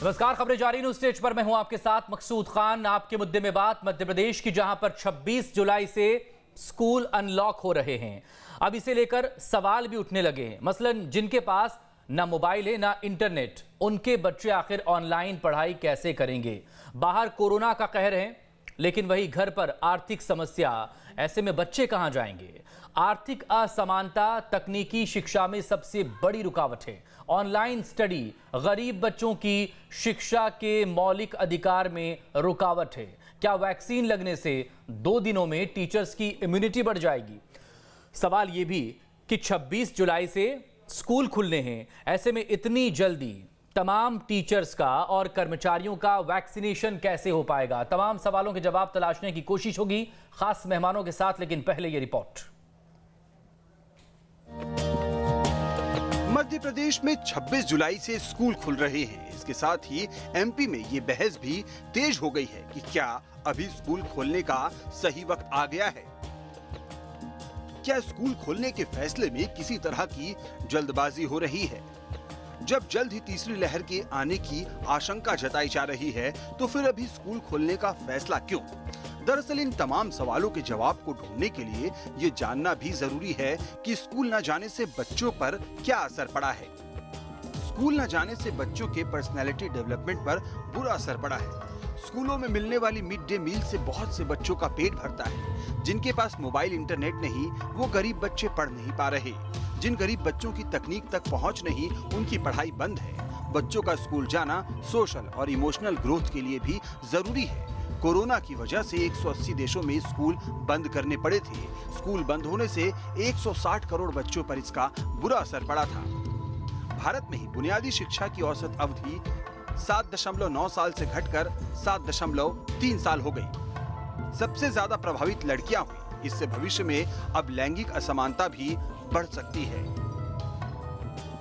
नमस्कार, खबरें जारी न्यूज स्टेज पर मैं हूं आपके साथ मकसूद खान। आपके मुद्दे में बात मध्य प्रदेश की, जहां पर 26 जुलाई से स्कूल अनलॉक हो रहे हैं। अब इसे लेकर सवाल भी उठने लगे हैं। मसलन जिनके पास ना मोबाइल है ना इंटरनेट, उनके बच्चे आखिर ऑनलाइन पढ़ाई कैसे करेंगे? बाहर कोरोना का कहर है, लेकिन वही घर पर आर्थिक समस्या। ऐसे में बच्चे कहां जाएंगे? आर्थिक असमानता तकनीकी शिक्षा में सबसे बड़ी रुकावट है। ऑनलाइन स्टडी गरीब बच्चों की शिक्षा के मौलिक अधिकार में रुकावट है। क्या वैक्सीन लगने से 2 दिनों में टीचर्स की इम्यूनिटी बढ़ जाएगी? सवाल यह भी कि 26 जुलाई से स्कूल खुलने हैं, ऐसे में इतनी जल्दी तमाम टीचर्स का और कर्मचारियों का वैक्सीनेशन कैसे हो पाएगा? तमाम सवालों के जवाब तलाशने की कोशिश होगी खास मेहमानों के साथ, लेकिन पहले ये रिपोर्ट। मध्य प्रदेश में 26 जुलाई से स्कूल खुल रहे हैं। इसके साथ ही एमपी में ये बहस भी तेज हो गई है कि क्या अभी स्कूल खोलने का सही वक्त आ गया है। क्या स्कूल खोलने के फैसले में किसी तरह की जल्दबाजी हो रही है? जब जल्द ही तीसरी लहर के आने की आशंका जताई जा रही है, तो फिर अभी स्कूल खोलने का फैसला क्यों? दरअसल इन तमाम सवालों के जवाब को ढूंढने के लिए ये जानना भी जरूरी है कि स्कूल न जाने से बच्चों पर क्या असर पड़ा है। स्कूल न जाने से बच्चों के पर्सनैलिटी डेवलपमेंट पर बुरा असर पड़ा है। स्कूलों में मिलने वाली मिड डे मील से बहुत से बच्चों का पेट भरता है। जिनके पास मोबाइल इंटरनेट नहीं, वो गरीब बच्चे पढ़ नहीं पा रहे। जिन गरीब बच्चों की तकनीक तक पहुंच नहीं, उनकी पढ़ाई बंद है। बच्चों का स्कूल जाना सोशल और इमोशनल ग्रोथ के लिए भी जरूरी है। कोरोना की वजह से 180 देशों में स्कूल बंद करने पड़े थे। स्कूल बंद होने से 160 करोड़ बच्चों पर इसका बुरा असर पड़ा था। भारत में ही बुनियादी शिक्षा की औसत अवधि 7.9 साल से घटकर 7.3 साल हो गई। सबसे ज्यादा प्रभावित लड़कियां हुई। इससे भविष्य में अब लैंगिक असमानता भी बढ़ सकती है।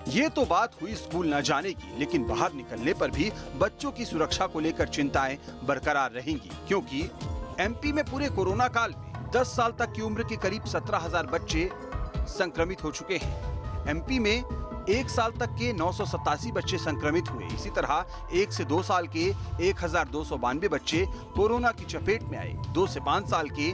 ये तो बात हुई स्कूल न जाने की, लेकिन बाहर निकलने पर भी बच्चों की सुरक्षा को लेकर चिंताएं बरकरार रहेंगी, क्योंकि एमपी में पूरे कोरोना काल में 10 साल तक की उम्र के करीब 17,000 बच्चे संक्रमित हो चुके हैं। एमपी में 1 साल तक के 987 बच्चे संक्रमित हुए। इसी तरह 1 से 2 साल के 1,292 बच्चे कोरोना की चपेट में आए। 2 से 5 साल के,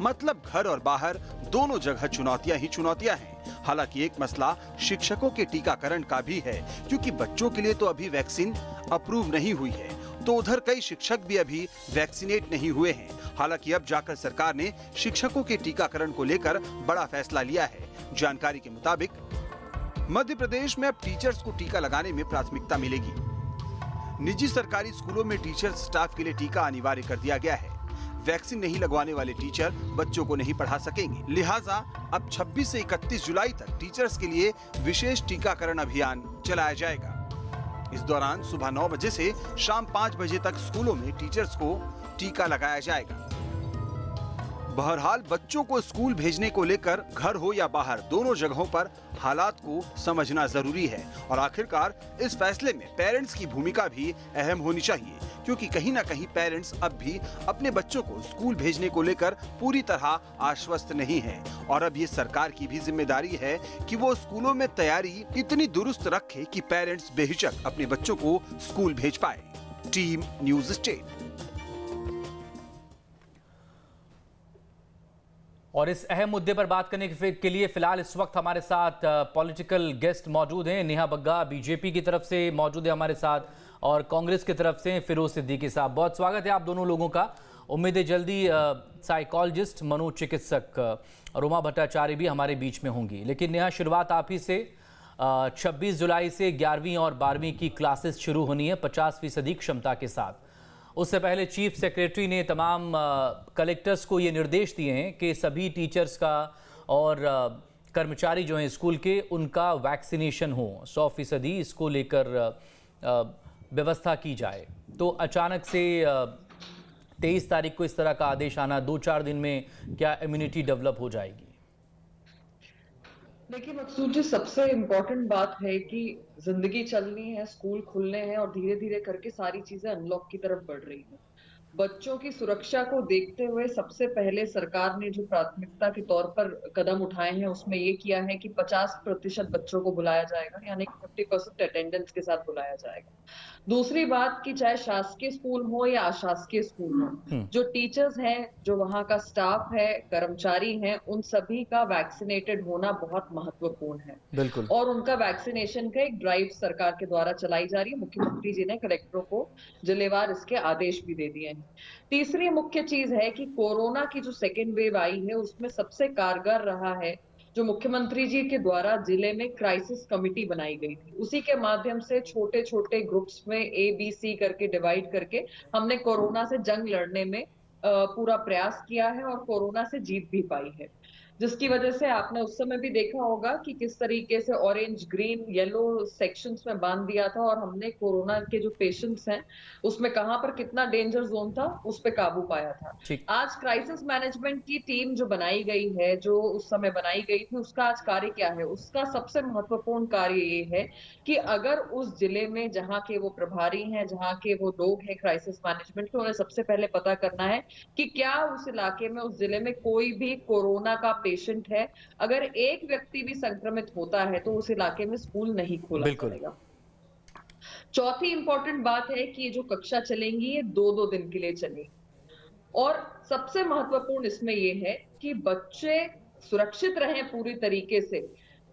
मतलब घर और बाहर दोनों जगह चुनौतियां ही चुनौतियां हैं। हालांकि एक मसला शिक्षकों के टीकाकरण का भी है, क्योंकि बच्चों के लिए तो अभी वैक्सीन अप्रूव नहीं हुई है, तो उधर कई शिक्षक भी अभी वैक्सीनेट नहीं हुए हैं। हालांकि अब जाकर सरकार ने शिक्षकों के टीकाकरण को लेकर बड़ा फैसला लिया है। जानकारी के मुताबिक मध्य प्रदेश में अब टीचर्स को टीका लगाने में प्राथमिकता मिलेगी। निजी सरकारी स्कूलों में टीचर स्टाफ के लिए टीका अनिवार्य कर दिया गया है। वैक्सीन नहीं लगवाने वाले टीचर बच्चों को नहीं पढ़ा सकेंगे। लिहाजा अब 26 से 31 जुलाई तक टीचर्स के लिए विशेष टीकाकरण अभियान चलाया जाएगा। इस दौरान सुबह 9 बजे से शाम 5 बजे तक स्कूलों में टीचर्स को टीका लगाया जाएगा। बहरहाल बच्चों को स्कूल भेजने को लेकर घर हो या बाहर, दोनों जगहों पर हालात को समझना जरूरी है। और आखिरकार इस फैसले में पेरेंट्स की भूमिका भी अहम होनी चाहिए, क्योंकि कहीं ना कहीं पेरेंट्स अब भी अपने बच्चों को स्कूल भेजने को लेकर पूरी तरह आश्वस्त नहीं है। और अब ये सरकार की भी जिम्मेदारी है कि वो स्कूलों में तैयारी इतनी दुरुस्त रखे कि पेरेंट्स बेहिचक अपने बच्चों को स्कूल भेज पाए। Team news state. और इस अहम मुद्दे पर बात करने के लिए फिलहाल इस वक्त हमारे साथ पॉलिटिकल गेस्ट मौजूद हैं। नेहा बग्गा बीजेपी की तरफ से मौजूद है हमारे साथ, और कांग्रेस की तरफ से फिरोज सिद्दीकी साहब। बहुत स्वागत है आप दोनों लोगों का। उम्मीद है जल्दी साइकोलॉजिस्ट, मनोचिकित्सक रोमा भट्टाचार्य भी हमारे बीच में होंगी। लेकिन नेहा, शुरुआत आप ही से। 26 जुलाई से 11वीं और 12वीं की क्लासेस शुरू होनी है 50% क्षमता के साथ। उससे पहले चीफ सेक्रेटरी ने तमाम कलेक्टर्स को ये निर्देश दिए हैं कि सभी टीचर्स का और कर्मचारी जो हैं स्कूल के, उनका वैक्सीनेशन हो 100%, इसको लेकर व्यवस्था की जाए। तो अचानक से 23 तारीख को इस तरह का आदेश आना, 2-4 दिन में क्या इम्यूनिटी डेवलप हो जाएगी? देखिए मकसूद जी, सबसे इम्पोर्टेंट बात है कि जिंदगी चलनी है, स्कूल खुलने हैं और धीरे धीरे करके सारी चीजें अनलॉक की तरफ बढ़ रही हैं। बच्चों की सुरक्षा को देखते हुए सबसे पहले सरकार ने जो प्राथमिकता के तौर पर कदम उठाए हैं उसमें ये किया है कि 50% बच्चों को बुलाया जाएगा, यानी कि 50% अटेंडेंस के साथ बुलाया जाएगा। दूसरी बात कि चाहे शासकीय स्कूल हो या अशासकीय स्कूल हो, जो टीचर्स हैं, जो वहाँ का स्टाफ है, कर्मचारी हैं, उन सभी का वैक्सीनेटेड होना बहुत महत्वपूर्ण है। बिल्कुल। और उनका वैक्सीनेशन का एक ड्राइव सरकार के द्वारा चलाई जा रही है। मुख्यमंत्री जी ने कलेक्टरों को जिलेवार इसके आदेश भी दे दिए हैं। तीसरी मुख्य चीज है कि कोरोना की जो सेकेंड वेव आई है उसमें सबसे कारगर रहा है जो मुख्यमंत्री जी के द्वारा जिले में क्राइसिस कमेटी बनाई गई थी। उसी के माध्यम से छोटे छोटे ग्रुप्स में ABC करके डिवाइड करके हमने कोरोना से जंग लड़ने में पूरा प्रयास किया है और कोरोना से जीत भी पाई है, जिसकी वजह से आपने उस समय भी देखा होगा कि किस तरीके से ऑरेंज, ग्रीन, येलो सेक्शंस में बांध दिया था और हमने कोरोना के जो पेशेंट्स हैं उसमें कहां पर कितना डेंजर जोन था उस पे काबू पाया था। आज क्राइसिस मैनेजमेंट की टीम जो बनाई गई है, जो उस समय बनाई गई थी, उसका आज कार्य क्या है? उसका सबसे महत्वपूर्ण कार्य ये है कि अगर उस जिले में जहां के वो प्रभारी हैं, जहां के वो लोग हैं क्राइसिस मैनेजमेंट के, उन्हें सबसे पहले पता करना है कि क्या उस इलाके में, उस जिले में कोई भी कोरोना का पेशेंट है। अगर एक व्यक्ति भी संक्रमित होता है तो उस इलाके में स्कूल नहीं खोला जाएगा। चौथी इंपॉर्टेंट बात है कि ये जो कक्षा चलेंगी ये 2-2 दिन के लिए चलेंगी और सबसे महत्वपूर्ण इसमें ये है कि बच्चे सुरक्षित रहें पूरी तरीके से।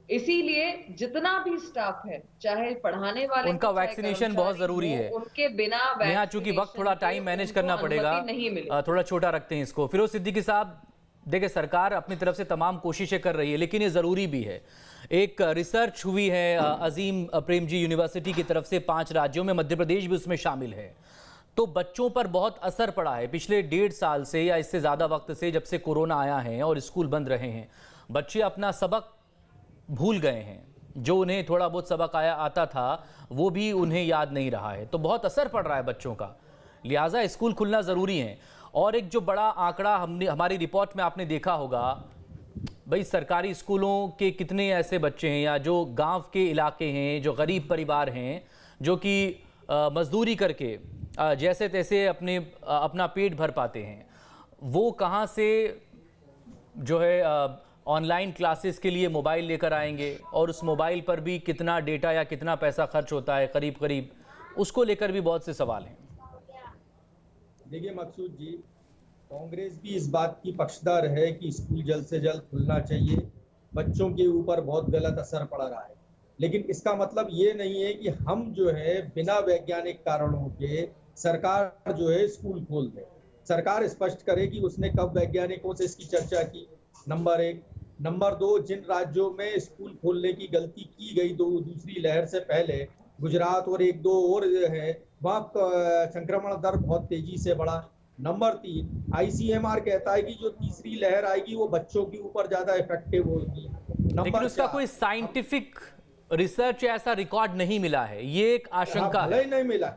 इसीलिए जितना भी स्टाफ है, चाहे पढ़ाने वाले, उनका वैक्सीनेशन बहुत जरूरी है। उनके बिना यहाँ चूंकि वक्त थोड़ा टाइम मैनेज करना पड़ेगा, थोड़ा छोटा रखते हैं इसको। फिरोज सिद्दीकी साहब, देखिए सरकार अपनी तरफ से तमाम कोशिशें कर रही है, लेकिन ये ज़रूरी भी है। एक रिसर्च हुई है अजीम प्रेमजी यूनिवर्सिटी की तरफ से 5 राज्यों में, मध्य प्रदेश भी उसमें शामिल है। तो बच्चों पर बहुत असर पड़ा है पिछले 1.5 साल से या इससे ज़्यादा वक्त से, जब से कोरोना आया है और स्कूल बंद रहे हैं। बच्चे अपना सबक भूल गए हैं, जो उन्हें थोड़ा बहुत सबक आता था वो भी उन्हें याद नहीं रहा है। तो बहुत असर पड़ रहा है बच्चों का, लिहाजा स्कूल खुलना ज़रूरी है। और एक जो बड़ा आंकड़ा हमारी रिपोर्ट में आपने देखा होगा, भाई सरकारी स्कूलों के कितने ऐसे बच्चे हैं या जो गांव के इलाके हैं, जो गरीब परिवार हैं, जो कि मजदूरी करके जैसे तैसे अपना पेट भर पाते हैं, वो कहां से जो है ऑनलाइन क्लासेस के लिए मोबाइल लेकर आएंगे, और उस मोबाइल पर भी कितना डेटा या कितना पैसा खर्च होता है करीब करीब, उसको लेकर भी बहुत से सवाल हैं। देखिए मकसूद जी, कांग्रेस भी इस बात की पक्षधर है कि स्कूल जल्द से जल्द खुलना चाहिए। बच्चों के ऊपर बहुत गलत असर पड़ रहा है, लेकिन इसका मतलब ये नहीं है कि हम जो है बिना वैज्ञानिक कारणों के सरकार जो है स्कूल खोल दे। सरकार स्पष्ट करे कि उसने कब वैज्ञानिकों से इसकी चर्चा की, नंबर 1। नंबर 2, जिन राज्यों में स्कूल खोलने की गलती की गई दूसरी लहर से पहले, गुजरात और 1-2 और है, वहाँ संक्रमण दर बहुत तेजी से बढ़ा। नंबर 3, ICMR कहता है कि जो तीसरी लहर आएगी वो बच्चों के ऊपर ज्यादा इफेक्टिव होगी। लेकिन उसका कोई साइंटिफिक रिसर्च ऐसा रिकॉर्ड नहीं मिला है, ये एक आशंका है। नहीं मिला,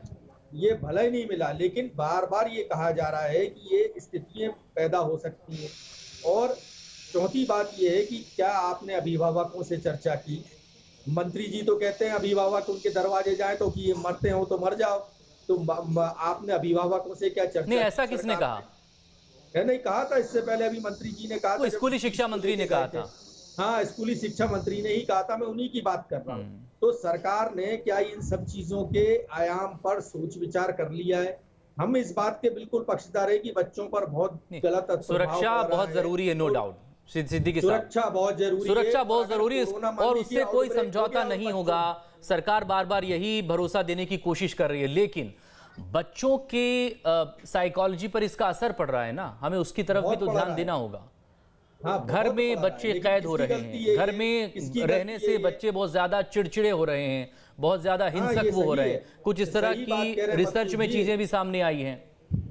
ये भला ही नहीं मिला, लेकिन बार बार ये कहा जा रहा है कि ये स्थितियां पैदा हो सकती हैं। और चौथी बात ये है कि क्या आपने अभिभावकों से चर्चा की? मंत्री जी तो कहते हैं अभिभावक उनके दरवाजे जाए तो कि मरते हो तो मर जाओ, तो आपने अभिभावकों से क्या चर्चा? नहीं, ऐसा किसने कहा? नहीं कहा था इससे पहले, अभी मंत्री जी ने कहा था, स्कूली शिक्षा मंत्री ने कहा था। हाँ, स्कूली शिक्षा मंत्री ने ही कहा था, मैं उन्हीं की बात कर रहा हूँ। तो सरकार ने क्या इन सब चीजों के आयाम पर सोच विचार कर लिया है? हम इस बात के बिल्कुल पक्षधर है कि बच्चों पर बहुत गलत सुरक्षा बहुत जरूरी है, नो डाउट। सिद्दीकी साहब, सुरक्षा बहुत जरूरी है, सुरक्षा बहुत जरूरी है और उससे कोई समझौता नहीं होगा। सरकार बार बार यही भरोसा देने की कोशिश कर रही है, लेकिन बच्चों के साइकोलॉजी पर इसका असर पड़ रहा है ना, हमें उसकी तरफ भी तो ध्यान देना होगा। घर में बच्चे कैद हो रहे हैं, घर में रहने से बच्चे बहुत ज्यादा चिड़चिड़े हो रहे हैं, बहुत ज्यादा हिंसक वो हो रहे हैं। कुछ इस तरह की रिसर्च में चीजें भी सामने आई हैं।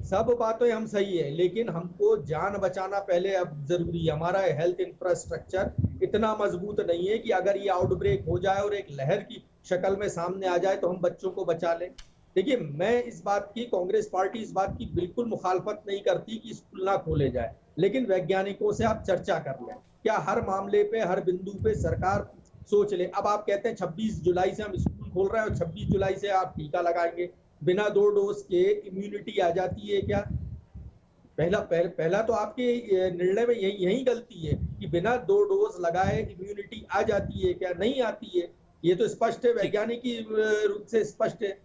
सब बातें हम सही है, लेकिन हमको जान बचाना पहले अब जरूरी है। हमारा हेल्थ इंफ्रास्ट्रक्चर इतना मजबूत नहीं है कि अगर ये आउटब्रेक हो जाए और एक लहर की शक्ल में सामने आ जाए तो हम बच्चों को बचा लें। देखिए, मैं इस बात की, कांग्रेस पार्टी इस बात की बिल्कुल मुखालफत नहीं करती कि स्कूल ना खोले जाए, लेकिन वैज्ञानिकों से आप चर्चा कर लें। क्या हर मामले पे, हर बिंदु पे सरकार सोच ले? अब आप कहते हैं 26 जुलाई से हम स्कूल खोल रहे हैं और 26 जुलाई से आप टीका लगाएंगे, बिना 2 डोज के इम्यूनिटी आ जाती है क्या? पहला तो आपके निर्णय में यही गलती है कि बिना 2 डोज लगाए इम्यूनिटी आ जाती है क्या, नहीं आती है। ये तो स्पष्ट है, वैज्ञानिक रूप से स्पष्ट है।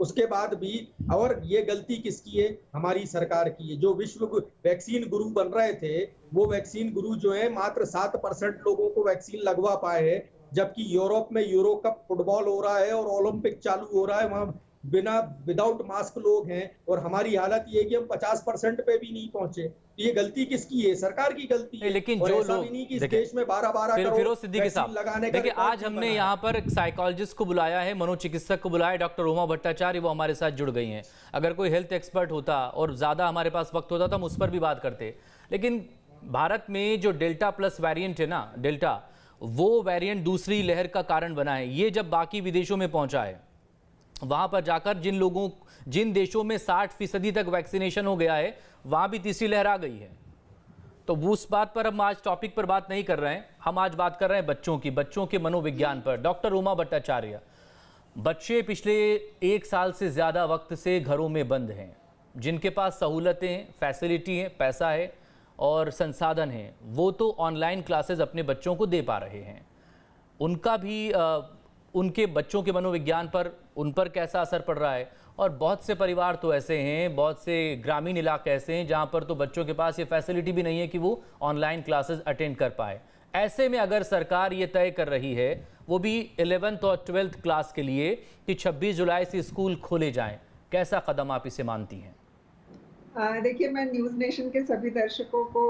उसके बाद भी, और ये गलती किसकी है? हमारी सरकार की है। जो विश्व वैक्सीन गुरु बन रहे थे, वो वैक्सीन गुरु जो है मात्र 7% लोगों को वैक्सीन लगवा पाए हैं, जबकि यूरोप में यूरो कप फुटबॉल हो रहा है और ओलंपिक चालू हो रहा है, वहां विदाउट मास्क लोग हैं, और हमारी हालत ये है कि हम 50% पे भी नहीं पहुंचे। ये गलती किसकी है? सरकार की गलती है। लेकिन और जो ऐसा भी नहीं कि इस देश में 12-12 करोड़ फिरोज सिद्दीकी साहब लगाने का देखिए, रिकॉर्ड आज नहीं हमने बना। यहाँ पर एक साइकोलॉजिस्ट को बुलाया है, मनोचिकित्सक को बुलाया है, डॉक्टर उमा भट्टाचार्य, वो हमारे साथ जुड़ गई हैं। अगर कोई हेल्थ एक्सपर्ट होता और ज़्यादा हमारे पास वक्त होता तो हम उस पर भी बात करते। लेकिन भारत में जो डेल्टा प्लस वेरिएंट है ना, डेल्टा, वो वेरिएंट दूसरी लहर का कारण बना है। ये जब बाकी विदेशों में पहुंचा है, वहां पर जाकर जिन देशों में 60% तक वैक्सीनेशन हो गया है, वहां भी तीसरी लहर आ गई है। तो उस बात पर हम आज टॉपिक पर बात नहीं कर रहे हैं। हम आज बात कर रहे हैं बच्चों के मनोविज्ञान पर। डॉक्टर उमा भट्टाचार्य, बच्चे पिछले 1 साल से ज़्यादा वक्त से घरों में बंद हैं। जिनके पास सहूलतें हैं, फैसिलिटी हैं, पैसा है और संसाधन हैं, वो तो ऑनलाइन क्लासेस अपने बच्चों को दे पा रहे हैं। उनका भी उनके बच्चों के मनोविज्ञान पर, उन पर कैसा असर पड़ रहा है? और बहुत से परिवार तो ऐसे हैं, बहुत से ग्रामीण इलाके ऐसे हैं जहां पर तो बच्चों के पास ये फैसिलिटी भी नहीं है कि वो ऑनलाइन क्लासेस अटेंड कर पाए। ऐसे में अगर सरकार ये तय कर रही है, वो भी 11th और 12th क्लास के लिए, कि 26 जुलाई से स्कूल खोले जाएं, कैसा कदम आप इसे मानती हैं? देखिए, मैं न्यूज़ नेशन के सभी दर्शकों को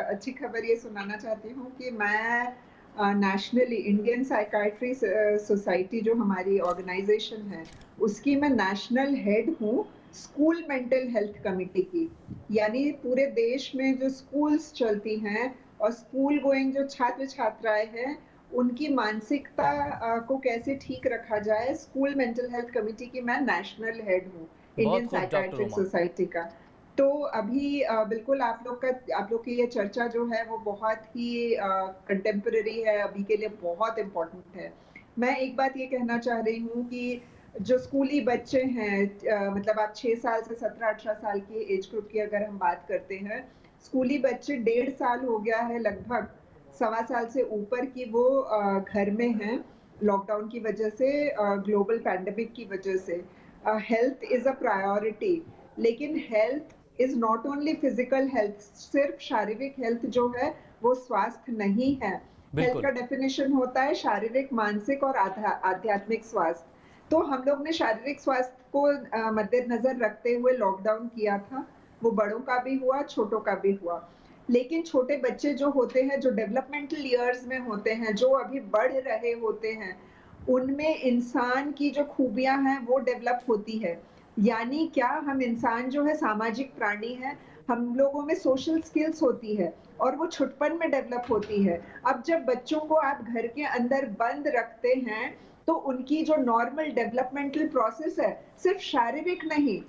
अच्छी खबर ये सुनाना चाहती हूँ कि मैं नेशनली इंडियन साइकाइट्री सोसाइटी, जो हमारी ऑर्गेनाइजेशन है, उसकी मैं नेशनल हेड हूँ स्कूल मेंटल हेल्थ कमेटी की। यानी पूरे देश में जो स्कूल्स चलती हैं और स्कूल गोइंग जो छात्र छात्राएं हैं, उनकी मानसिकता को कैसे ठीक रखा जाए, स्कूल मेंटल हेल्थ कमेटी की मैं नेशनल हेड हूँ इंडियन साइकाइट्रिक सोसाइटी का। तो अभी बिल्कुल आप लोग की ये चर्चा जो है वो बहुत ही कंटेम्पररी है, अभी के लिए बहुत इम्पोर्टेंट है। मैं एक बात ये कहना चाह रही हूँ कि जो स्कूली बच्चे हैं, मतलब आप 6 साल से 17-18 साल की एज ग्रुप की अगर हम बात करते हैं, स्कूली बच्चे 1.5 साल हो गया है, लगभग 1.25 साल से ऊपर की वो घर में हैं, लॉकडाउन की वजह से, ग्लोबल पैंडेमिक की वजह से। हेल्थ इज अ प्रायोरिटी, लेकिन health is not only physical health. सिर्फ शारीरिक हेल्थ जो है वो स्वास्थ्य नहीं है। हेल्थ का डेफिनेशन होता है शारीरिक, मानसिक और आध्यात्मिक स्वास्थ्य। तो हम लोग ने शारीरिक स्वास्थ्य को मद्देनजर रखते हुए लॉकडाउन किया था। वो बड़ों का भी हुआ, छोटों का भी हुआ। लेकिन छोटे बच्चे जो होते हैं, जो डेवलपमेंटल ईयर्स में होते हैं, जो अभी बढ़ रहे होते हैं, उनमें इंसान की जो खूबियां हैं वो डेवलप होती है। यानी क्या, हम इंसान जो है सामाजिक प्राणी है, हम लोगों में सोशल स्किल्स होती है और वो छुटपन में डेवलप होती है। अब जब बच्चों को आप घर के अंदर बंद रखते हैं, तो उनकी जो नॉर्मल डेवलपमेंटल प्रोसेस है, सिर्फ शारीरिक नहीं,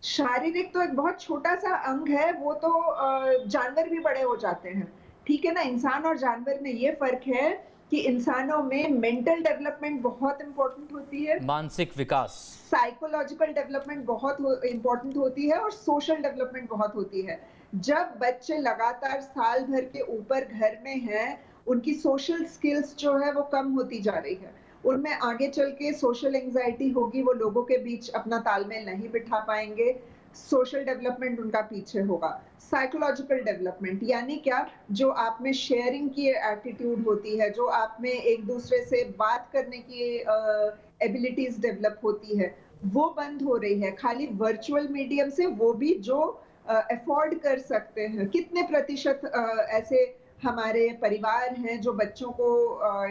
शारीरिक तो एक बहुत छोटा सा अंग है, वो तो जानवर भी बड़े हो जाते हैं, ठीक है ना। इंसान और जानवर में ये फर्क है कि इंसानों में मेंटल डेवलपमेंट बहुत इंपॉर्टेंट होती है, मानसिक विकास, साइकोलॉजिकल डेवलपमेंट बहुत इंपॉर्टेंट होती है और सोशल डेवलपमेंट बहुत होती है। जब बच्चे लगातार साल भर के ऊपर घर में हैं, उनकी सोशल स्किल्स जो है वो कम होती जा रही है। उनमें आगे चल के सोशल एंजाइटी होगी, वो लोगों के बीच अपना तालमेल नहीं बिठा पाएंगे, सोशल डेवलपमेंट उनका पीछे होगा। साइकोलॉजिकल डेवलपमेंट यानी क्या, जो आप में शेयरिंग की एटीट्यूड होती है, जो आप में एक दूसरे से बात करने की एबिलिटीज डेवलप होती है, वो बंद हो रही है। खाली वर्चुअल मीडियम से, वो भी जो अफोर्ड कर सकते हैं। कितने प्रतिशत ऐसे हमारे परिवार हैं जो बच्चों को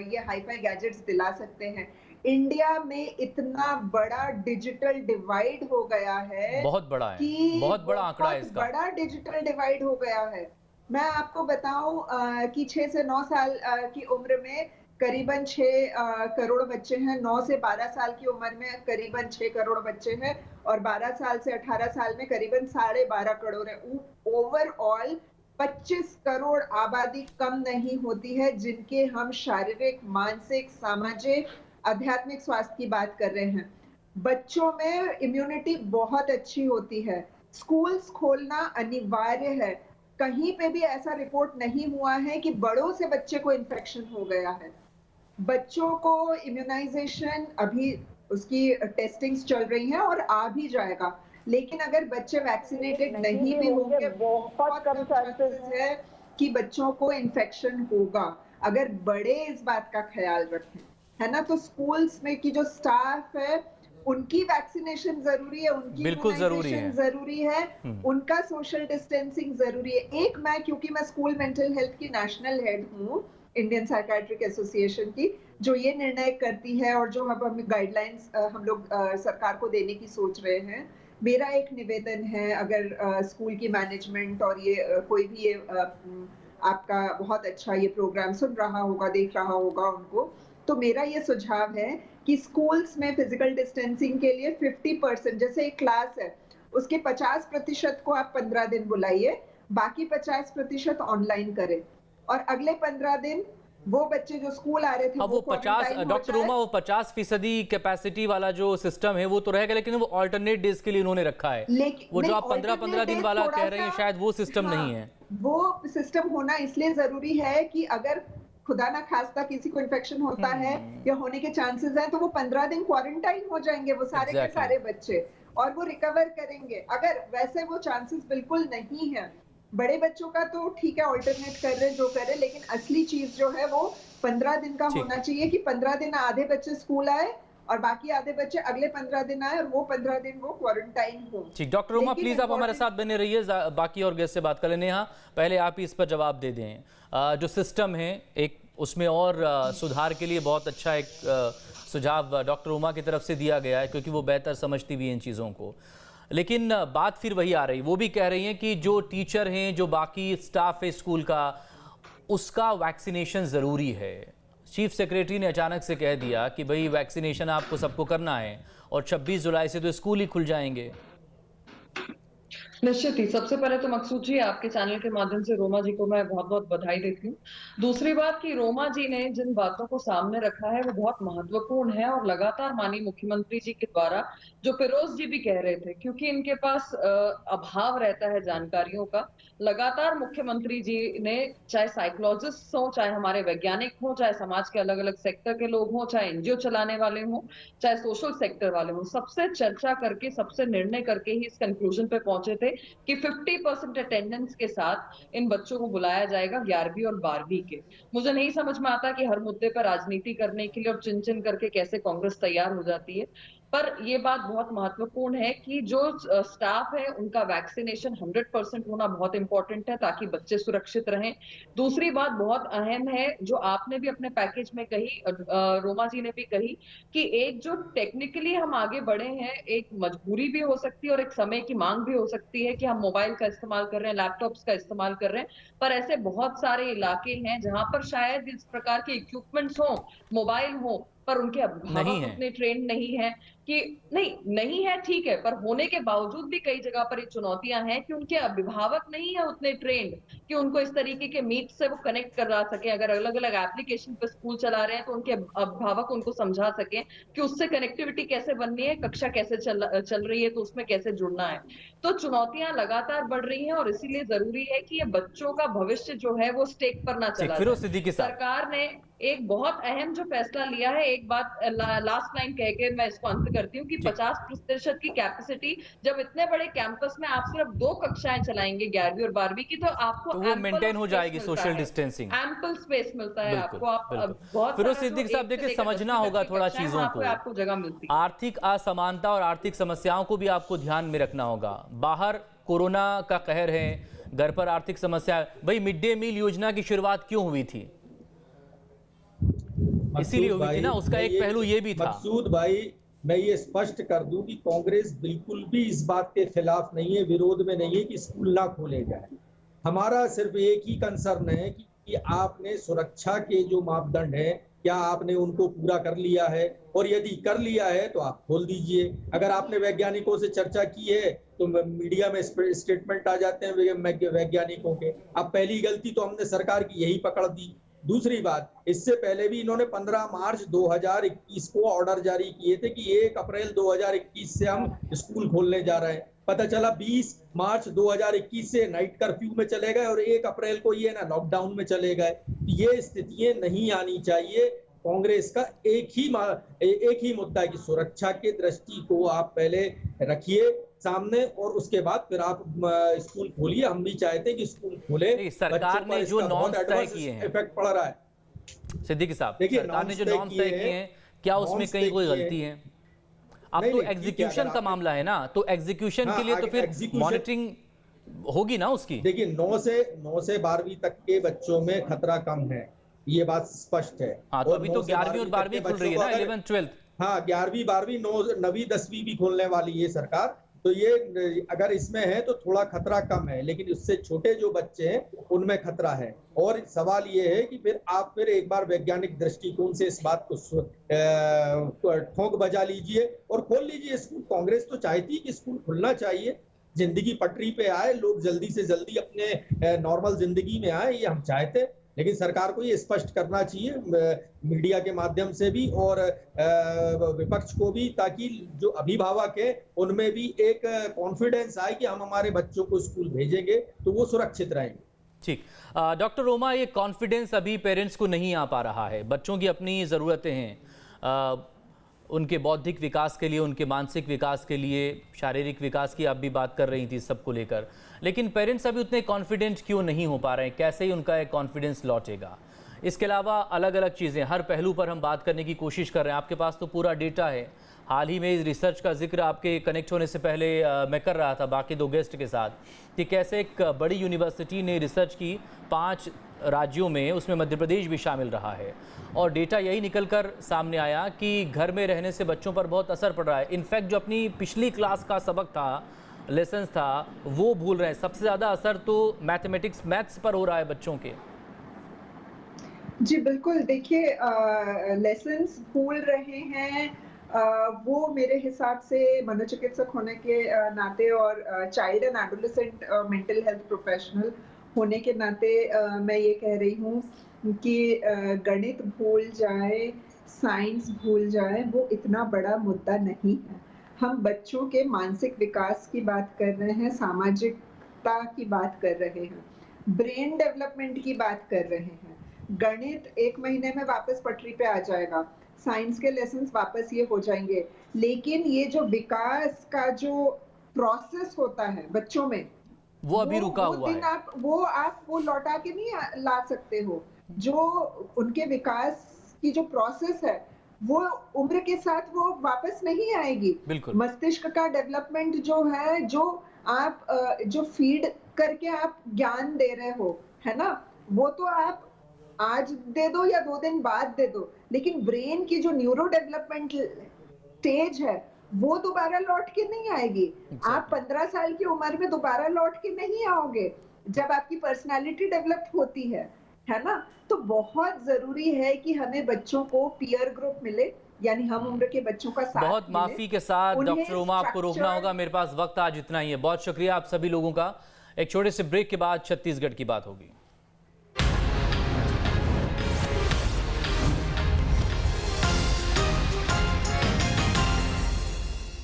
ये हाईफाई गैजेट्स दिला सकते हैं। इंडिया में इतना बड़ा डिजिटल डिवाइड हो गया है, बहुत बड़ा है, बहुत बड़ा आंकड़ा है इसका, बड़ा डिजिटल डिवाइड हो गया है। मैं आपको बताऊं कि 6 से 9 साल की उम्र में करीबन 6 करोड़ बच्चे हैं, 9 से 12 साल की उम्र में करीबन 6 करोड़ बच्चे हैं, और 12 साल से 18 साल में करीबन 12.5 करोड़ है। ओवरऑल 25 करोड़ आबादी कम नहीं होती है जिनके हम शारीरिक, मानसिक, सामाजिक, आध्यात्मिक स्वास्थ्य की बात कर रहे हैं। बच्चों में इम्यूनिटी बहुत अच्छी होती है, स्कूल्स खोलना अनिवार्य है। कहीं पे भी ऐसा रिपोर्ट नहीं हुआ है कि बड़ों से बच्चे को इन्फेक्शन हो गया है। बच्चों को इम्यूनाइजेशन अभी उसकी टेस्टिंग्स चल रही हैं और आ भी जाएगा, लेकिन अगर बच्चे वैक्सीनेटेड नहीं भी होंगे, बहुत कम चांसेस है कि बच्चों को इन्फेक्शन होगा, अगर बड़े इस बात का ख्याल रखें, है ना। तो स्कूल्स में की जो स्टाफ है उनकी वैक्सीनेशन जरूरी है, उनकी बिल्कुल जरूरी है, जरूरी है, उनका सोशल डिस्टेंसिंग जरूरी है। एक मैं, क्योंकि मैं स्कूल मेंटल हेल्थ की नेशनल हेड हूँ इंडियन साइकाट्रिक एसोसिएशन की, जो ये निर्णय करती है और जो अब हम गाइडलाइंस हम लोग सरकार को देने की सोच रहे हैं। मेरा एक निवेदन है, अगर स्कूल की मैनेजमेंट और ये कोई भी ये आपका बहुत अच्छा ये प्रोग्राम सुन रहा होगा, देख रहा होगा उनको, तो मेरा ये सुझाव है कि स्कूल्स में फिजिकल डिस्टेंसिंग के लिए 50%, जैसे एक क्लास है उसके 50% को आप 15 दिन बुलाइए, बाकी 50% ऑनलाइन करें, और अगले 15 दिन वो बच्चे जो स्कूल आ रहे थे वो 50, डॉक्टर उमा, वो 50% कैपेसिटी वाला जो सिस्टम है वो तो रहेगा, लेकिन वो अल्टरनेट डेज के लिए उन्होंने रखा है। वो जो आप 15-15 दिन वाला कह रहे हैं शायद वो सिस्टम नहीं है। वो सिस्टम होना इसलिए जरूरी है कि अगर खुदा ना खास्ता किसी को इन्फेक्शन होता है या होने के चांसेस हैं, तो वो 15 दिन क्वारंटाइन हो जाएंगे वो सारे के सारे बच्चे, और वो रिकवर करेंगे। अगर वैसे वो चांसेस बिल्कुल नहीं है, बड़े बच्चों का तो ठीक है, ऑल्टरनेट कर रहे जो कर रहे, लेकिन असली चीज जो है वो 15 दिन का होना चाहिए कि 15 दिन आधे बच्चे स्कूल आए और बाकी आधे बच्चे अगले 15 दिन आए, और वो 15 दिन वो क्वारंटाइन हो। ठीक, डॉक्टर उमा प्लीज आप हमारे साथ बने रहिए, बाकी और गेस्ट से बात कर लेने। यहाँ पहले आप ही इस पर जवाब दे दें। जो सिस्टम है एक, उसमें और सुधार के लिए बहुत अच्छा एक सुझाव डॉक्टर उमा की तरफ से दिया गया है, क्योंकि वो बेहतर समझती भी हैं इन चीज़ों को। लेकिन बात फिर वही आ रही, वो भी कह रही हैं कि जो टीचर हैं, जो बाकी स्टाफ है स्कूल का, उसका वैक्सीनेशन ज़रूरी है। चीफ सेक्रेटरी ने अचानक से कह दिया कि भाई वैक्सीनेशन आपको सबको करना है, और 26 जुलाई से तो स्कूल ही खुल जाएंगे। निश्चित ही, सबसे पहले तो मकसूद जी, आपके चैनल के माध्यम से रोमा जी को मैं बहुत बहुत बधाई देती हूँ। दूसरी बात कि रोमा जी ने जिन बातों को सामने रखा है वो बहुत महत्वपूर्ण है, और लगातार माननीय मुख्यमंत्री जी के द्वारा, जो फिरोज जी भी कह रहे थे, क्योंकि इनके पास अभाव रहता है जानकारियों का, लगातार मुख्यमंत्री जी ने, चाहे साइकोलॉजिस्ट हो, चाहे हमारे वैज्ञानिक हो, चाहे समाज के अलग अलग सेक्टर के लोग हों, चाहे एनजीओ चलाने वाले हों, चाहे सोशल सेक्टर वाले हों, सबसे चर्चा करके, सबसे निर्णय करके ही इस कंक्लूजन पे पहुंचे थे कि 50% अटेंडेंस के साथ इन बच्चों को बुलाया जाएगा 11वीं और 12वीं के। मुझे नहीं समझ में आता कि हर मुद्दे पर राजनीति करने के लिए और चिन करके कैसे कांग्रेस तैयार हो जाती है, पर ये बात बहुत महत्वपूर्ण है कि जो स्टाफ है उनका वैक्सीनेशन 100% होना बहुत इंपॉर्टेंट है, ताकि बच्चे सुरक्षित रहें। दूसरी बात बहुत अहम है, जो आपने भी अपने पैकेज में कही, रोमा जी ने भी कही, कि एक जो टेक्निकली हम आगे बढ़े हैं, एक मजबूरी भी हो सकती है और एक समय की मांग भी हो सकती है कि हम मोबाइल का इस्तेमाल कर रहे हैं, लैपटॉप्स का इस्तेमाल कर रहे हैं, पर ऐसे बहुत सारे इलाके हैं जहां पर शायद इस प्रकार के इक्विपमेंट्स हो, मोबाइल हो, पर उनके अभिभावक उतने ट्रेंड नहीं है कि नहीं है, ठीक है, पर होने के बावजूद भी कई जगह पर ये चुनौतियां हैं कि उनके अभिभावक नहीं है उतने ट्रेंड कि उनको इस तरीके के मीट से वो कनेक्ट करा सके। अगर अलग अलग एप्लीकेशन पे स्कूल चला रहे हैं तो उनके अभिभावक उनको समझा सके कि उससे कनेक्टिविटी कैसे बननी है, कक्षा कैसे चल रही है, तो उसमें कैसे जुड़ना है। तो चुनौतियां लगातार बढ़ रही हैं, और इसीलिए जरूरी है कि ये बच्चों का भविष्य जो है वो स्टेक पर ना चला जाए। सरकार ने एक बहुत अहम जो फैसला लिया है, एक बात लास्ट लाइन कह के मैं इसको अंत करती हूँ कि 50% की कैपेसिटी, जब इतने बड़े कैंपस में आप सिर्फ 2 कक्षाएं चलाएंगे 11वीं और 12वीं की, तो आपको तो वो मेंटेन हो जाएगी सोशल डिस्टेंसिंग, एम्पल स्पेस मिलता है आपको। आप बहुत फिरोज सिद्दीकी साहब, देखिए समझना होगा थोड़ा चीजों को, आपको जगह मिलती है। आर्थिक असमानता और आर्थिक समस्याओं को भी आपको ध्यान में रखना होगा। बाहर कोरोना का कहर है, घर पर आर्थिक समस्या। भाई मिड डे मील योजना की शुरुआत क्यों हुई थी? इसीलिए हुई थी ना, उसका एक पहलू ये भी था। मकसूद भाई, मैं ये स्पष्ट कर दूं कि कांग्रेस बिल्कुल भी इस बात के खिलाफ नहीं है, विरोध में नहीं है कि स्कूल ना खोले जाए। हमारा सिर्फ एक ही कंसर्न है कि आपने सुरक्षा के जो मापदंड हैं, क्या आपने उनको पूरा कर लिया है, और यदि कर लिया है तो आप खोल दीजिए। अगर आपने वैज्ञानिकों से चर्चा की है तो मीडिया में स्टेटमेंट आ जाते हैं वैज्ञानिकों के। अब पहली गलती तो हमने सरकार की यही पकड़ दी दूसरी बात, इससे पहले भी इन्होंने 15 मार्च 2021 को ऑर्डर जारी किए थे कि 1 अप्रैल 2021 से हम स्कूल खोलने जा रहे हैं। पता चला 20 मार्च 2021 से नाइट कर्फ्यू में चले गए और 1 अप्रैल को ये ना लॉकडाउन में चले गए। ये स्थितियां नहीं आनी चाहिए। कांग्रेस का एक ही मुद्दा है कि सुरक्षा के दृष्टि को आप पहले रखिए सामने और उसके बाद फिर आप स्कूल खोलिए। हम भी चाहते हैं कि स्कूल खोले। सरकार ने जो नॉर्म्स तय किए हैं, इफेक्ट पड़ रहा है। सिद्दीकी साहब, देखिए, सरकार ने जो नॉर्म्स तय किए हैं, क्या उसमें कहीं कोई गलती है? अब तो एग्जीक्यूशन का मामला है ना, तो एग्जीक्यूशन के लिए तो फिर मॉनिटरिंग होगी ना उसकी। देखिए 9 से 12वीं तक के बच्चों में खतरा कम है, ये बात स्पष्ट है। हाँ, तो अभी तो 11वीं और 12वीं खुल रही है ना, 11th 12th। हाँ, 11वीं 12वीं 9वीं 10वीं भी खोलने वाली है सरकार। तो ये अगर इसमें है तो थोड़ा खतरा कम है, लेकिन उससे छोटे जो बच्चे हैं उनमें खतरा है। और सवाल ये है कि फिर एक बार वैज्ञानिक दृष्टिकोण से इस बात को ठोक बजा लीजिए और खोल लीजिए स्कूल। कांग्रेस तो चाहती है कि स्कूल खुलना चाहिए, जिंदगी पटरी पे आए, लोग जल्दी से जल्दी अपने नॉर्मल जिंदगी में आए, ये हम चाहते हैं। लेकिन सरकार को ये स्पष्ट करना चाहिए मीडिया के माध्यम से भी और विपक्ष को भी, ताकि जो अभिभावक है उनमें भी एक कॉन्फिडेंस आए कि हम हमारे बच्चों को स्कूल भेजेंगे तो वो सुरक्षित रहेंगे। ठीक, डॉक्टर रोमा, ये कॉन्फिडेंस अभी पेरेंट्स को नहीं आ पा रहा है। बच्चों की अपनी ज़रूरतें हैं, उनके बौद्धिक विकास के लिए, उनके मानसिक विकास के लिए, शारीरिक विकास की आप भी बात कर रही थी सबको लेकर, लेकिन पेरेंट्स अभी उतने कॉन्फिडेंट क्यों नहीं हो पा रहे हैं? कैसे ही उनका एक कॉन्फिडेंस लौटेगा? इसके अलावा अलग अलग चीज़ें, हर पहलू पर हम बात करने की कोशिश कर रहे हैं। आपके पास तो पूरा डेटा है। हाल ही में इस रिसर्च का जिक्र आपके कनेक्ट होने से पहले मैं कर रहा था बाकी 2 गेस्ट के साथ, कि कैसे एक बड़ी यूनिवर्सिटी ने रिसर्च की 5 राज्यों में, उसमें मध्य प्रदेश भी शामिल रहा है, और डेटा यही निकल कर सामने आया कि घर में रहने से बच्चों पर बहुत असर पड़ रहा है। इनफैक्ट जो अपनी पिछली क्लास का सबक था, लेसन्स था, वो भूल रहे हैं। सबसे ज़्यादा असर तो मैथ्स पर हो रहा है बच्चों के। जी बिल्कुल, देखिए लेसन्स भूल रहे हैं, वो मेरे हिसाब से मनोचिकित्सक होने के नाते और child and adolescent mental health professional होने के नाते मैं ये कह रही हूँ कि गणित भूल जाए, साइंस भूल जाए, वो इतना बड़ा मुद्दा नहीं है। हम बच्चों के मानसिक विकास की बात कर रहे हैं, सामाजिकता की बात कर रहे हैं, ब्रेन डेवलपमेंट की बात कर रहे हैं। गणित 1 महीने में वापस पटरी पे आ जाएगा, साइंस के लेसन्स वापस ये हो जाएंगे, लेकिन ये जो विकास का जो प्रोसेस होता है बच्चों में, वो अभी रुका हुआ है। आप वो लौटा के नहीं ला सकते हो। जो उनके विकास की जो प्रोसेस है वो उम्र के साथ वो वापस नहीं आएगी। बिल्कुल। मस्तिष्क का डेवलपमेंट जो है, जो आप जो फीड करके आप ज्ञान दे रहे हो, है ना, वो तो आप आज दे दो या 2 दिन बाद दे दो, लेकिन ब्रेन की जो न्यूरो डेवलपमेंट स्टेज है वो दोबारा लौट के नहीं आएगी। आप 15 साल की उम्र में दोबारा लौट के नहीं आओगे जब आपकी पर्सनालिटी डेवलप होती है ना। तो बहुत जरूरी है कि हमें बच्चों को पीयर ग्रुप मिले, यानी हम उम्र के बच्चों का साथ बहुत माफी के साथ डॉक्टर रोमा, आपको रोकना होगा, मेरे पास वक्त आज इतना ही है। बहुत शुक्रिया आप सभी लोगों का। एक छोटे से ब्रेक के बाद छत्तीसगढ़ की बात होगी।